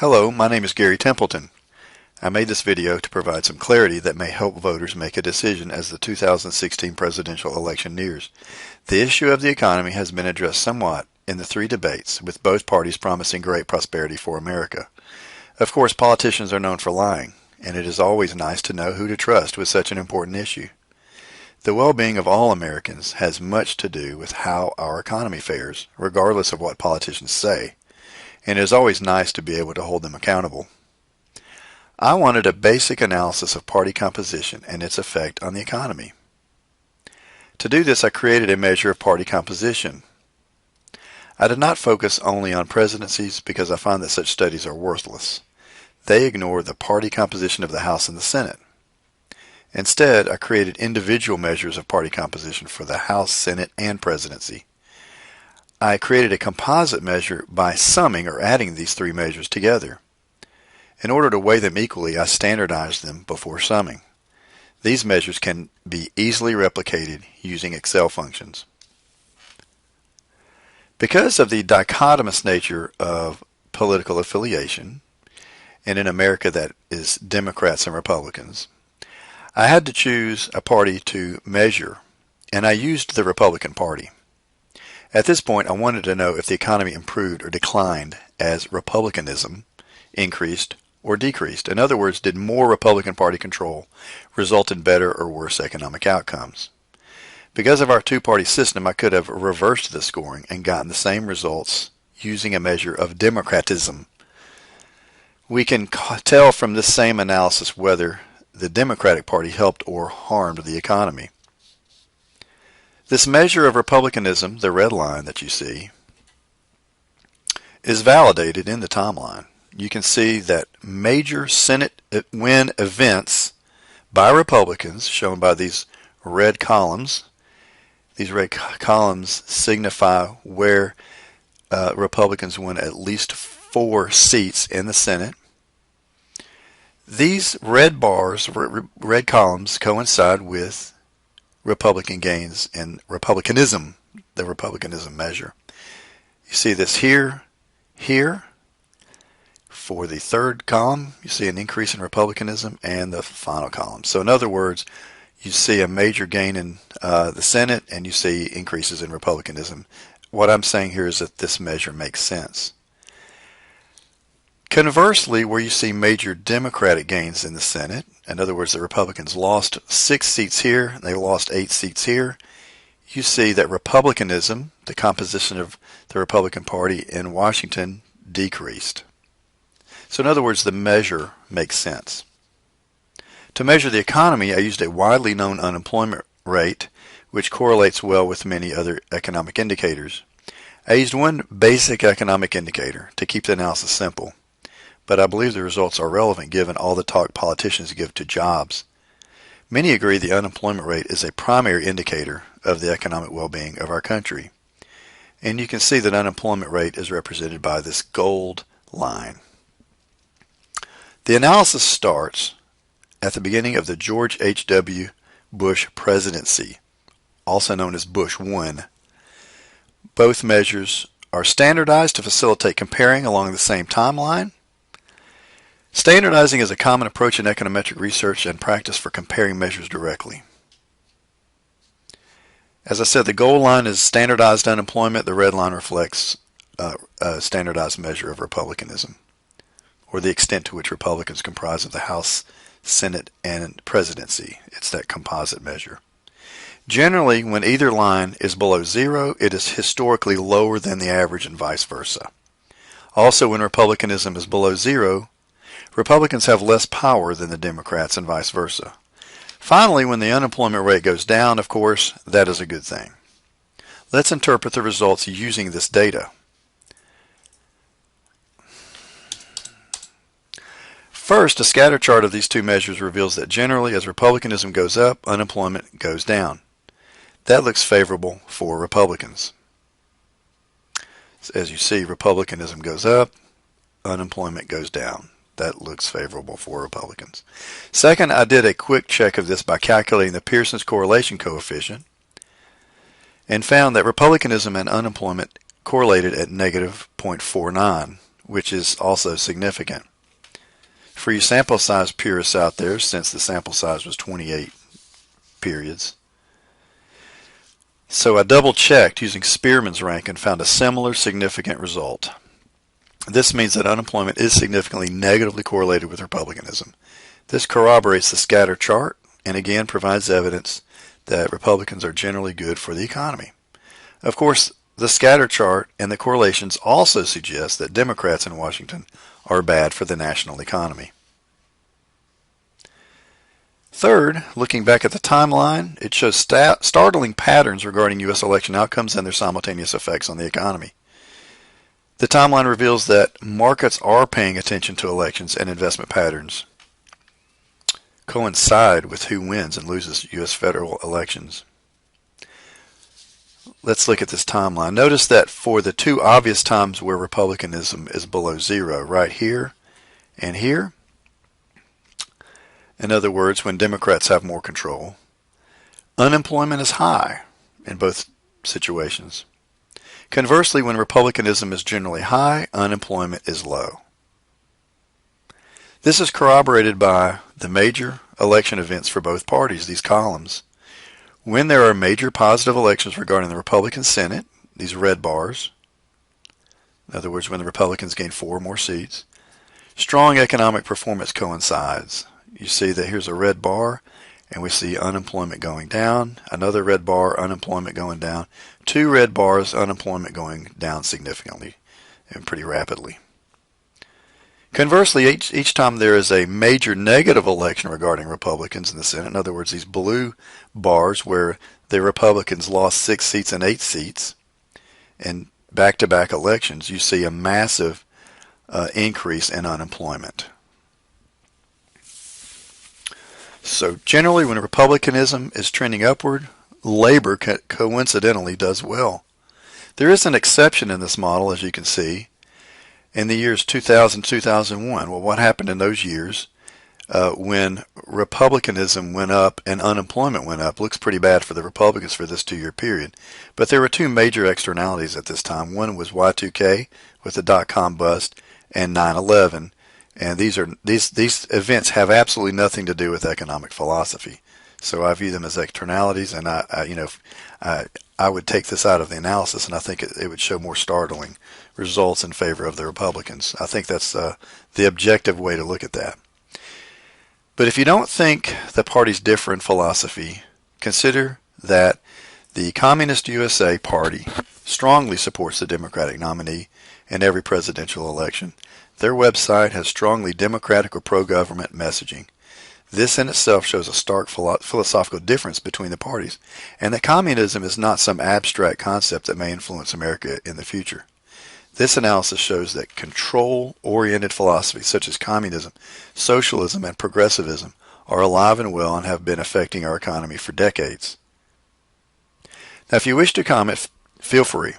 Hello, my name is Gary Templeton. I made this video to provide some clarity that may help voters make a decision as the 2016 presidential election nears. The issue of the economy has been addressed somewhat in the three debates, with both parties promising great prosperity for America. Of course, politicians are known for lying, and it is always nice to know who to trust with such an important issue. The well-being of all Americans has much to do with how our economy fares, regardless of what politicians say, and it is always nice to be able to hold them accountable. I wanted a basic analysis of party composition and its effect on the economy. To do this, I created a measure of party composition. I did not focus only on presidencies because I find that such studies are worthless. They ignore the party composition of the House and the Senate. Instead, I created individual measures of party composition for the House, Senate, and presidency. I created a composite measure by summing or adding these three measures together. In order to weigh them equally, I standardized them before summing. These measures can be easily replicated using Excel functions. Because of the dichotomous nature of political affiliation, and in America that is Democrats and Republicans, I had to choose a party to measure, and I used the Republican Party. At this point, I wanted to know if the economy improved or declined as Republicanism increased or decreased. In other words, did more Republican Party control result in better or worse economic outcomes? Because of our two-party system, I could have reversed the scoring and gotten the same results using a measure of democratism. We can tell from this same analysis whether the Democratic Party helped or harmed the economy. This measure of republicanism, the red line that you see, is validated in the timeline. You can see that major Senate win events by Republicans, shown by these red columns. These red columns signify where Republicans won at least 4 seats in the Senate. These red bars, red columns, coincide with Republican gains in republicanism, the republicanism measure. You see this here. For the third column, you see an increase in republicanism, and the final column. So in other words, you see a major gain in the Senate, and you see increases in republicanism. What I'm saying here is that this measure makes sense. Conversely, where you see major Democratic gains in the Senate, in other words, the Republicans lost 6 seats here, and they lost 8 seats here, you see that republicanism, the composition of the Republican Party in Washington, decreased. So in other words, the measure makes sense. To measure the economy, I used a widely known unemployment rate, which correlates well with many other economic indicators. I used one basic economic indicator to keep the analysis simple, but I believe the results are relevant given all the talk politicians give to jobs. Many agree the unemployment rate is a primary indicator of the economic well-being of our country. And you can see that unemployment rate is represented by this gold line. The analysis starts at the beginning of the George H.W. Bush presidency, also known as Bush 1. Both measures are standardized to facilitate comparing along the same timeline. Standardizing is a common approach in econometric research and practice for comparing measures directly. As I said, the gold line is standardized unemployment. The red line reflects a standardized measure of republicanism, or the extent to which Republicans comprise of the House, Senate, and presidency. It's that composite measure. Generally, when either line is below 0, it is historically lower than the average and vice versa. Also, when republicanism is below 0, Republicans have less power than the Democrats and vice versa. Finally, when the unemployment rate goes down, of course, that is a good thing. Let's interpret the results using this data. First, a scatter chart of these two measures reveals that generally as republicanism goes up, unemployment goes down. That looks favorable for Republicans. As you see, republicanism goes up, unemployment goes down. That looks favorable for Republicans. Second, I did a quick check of this by calculating the Pearson's correlation coefficient and found that republicanism and unemployment correlated at negative 0.49, which is also significant. For you sample size purists out there, since the sample size was 28 periods. So I double checked using Spearman's rank and found a similar significant result. This means that unemployment is significantly negatively correlated with Republicanism. This corroborates the scatter chart and again provides evidence that Republicans are generally good for the economy. Of course, the scatter chart and the correlations also suggest that Democrats in Washington are bad for the national economy. Third, looking back at the timeline, it shows startling patterns regarding U.S. election outcomes and their simultaneous effects on the economy. The timeline reveals that markets are paying attention to elections and investment patterns coincide with who wins and loses U.S. federal elections. Let's look at this timeline. Notice that for the two obvious times where Republicanism is below zero, right here and here, in other words, when Democrats have more control, unemployment is high in both situations. Conversely, when Republicanism is generally high, unemployment is low. This is corroborated by the major election events for both parties, these columns. When there are major positive elections regarding the Republican Senate, these red bars, in other words, when the Republicans gain 4 more seats, strong economic performance coincides. You see that here's a red bar, and we see unemployment going down, another red bar, unemployment going down, 2 red bars, unemployment going down significantly and pretty rapidly. Conversely, each time there is a major negative election regarding Republicans in the Senate, in other words, these blue bars where the Republicans lost 6 seats and 8 seats in back-to-back elections, you see a massive increase in unemployment. So generally, when Republicanism is trending upward, labor coincidentally does well. There is an exception in this model, as you can see. In the years 2000-2001, well, what happened in those years when Republicanism went up and unemployment went up? Looks pretty bad for the Republicans for this 2-year period. But there were 2 major externalities at this time. One was Y2K with the dot-com bust and 9/11. And these events have absolutely nothing to do with economic philosophy. So I view them as externalities, and I would take this out of the analysis, and I think it would show more startling results in favor of the Republicans. I think that's the objective way to look at that. But if you don't think the parties differ in philosophy, consider that the Communist USA Party strongly supports the Democratic nominee in every presidential election. Their website has strongly democratic or pro-government messaging. This in itself shows a stark philosophical difference between the parties, and that communism is not some abstract concept that may influence America in the future. This analysis shows that control-oriented philosophies such as communism, socialism, and progressivism are alive and well and have been affecting our economy for decades. Now, if you wish to comment, feel free,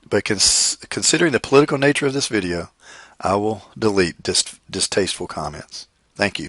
but considering the political nature of this video, I will delete distasteful comments. Thank you.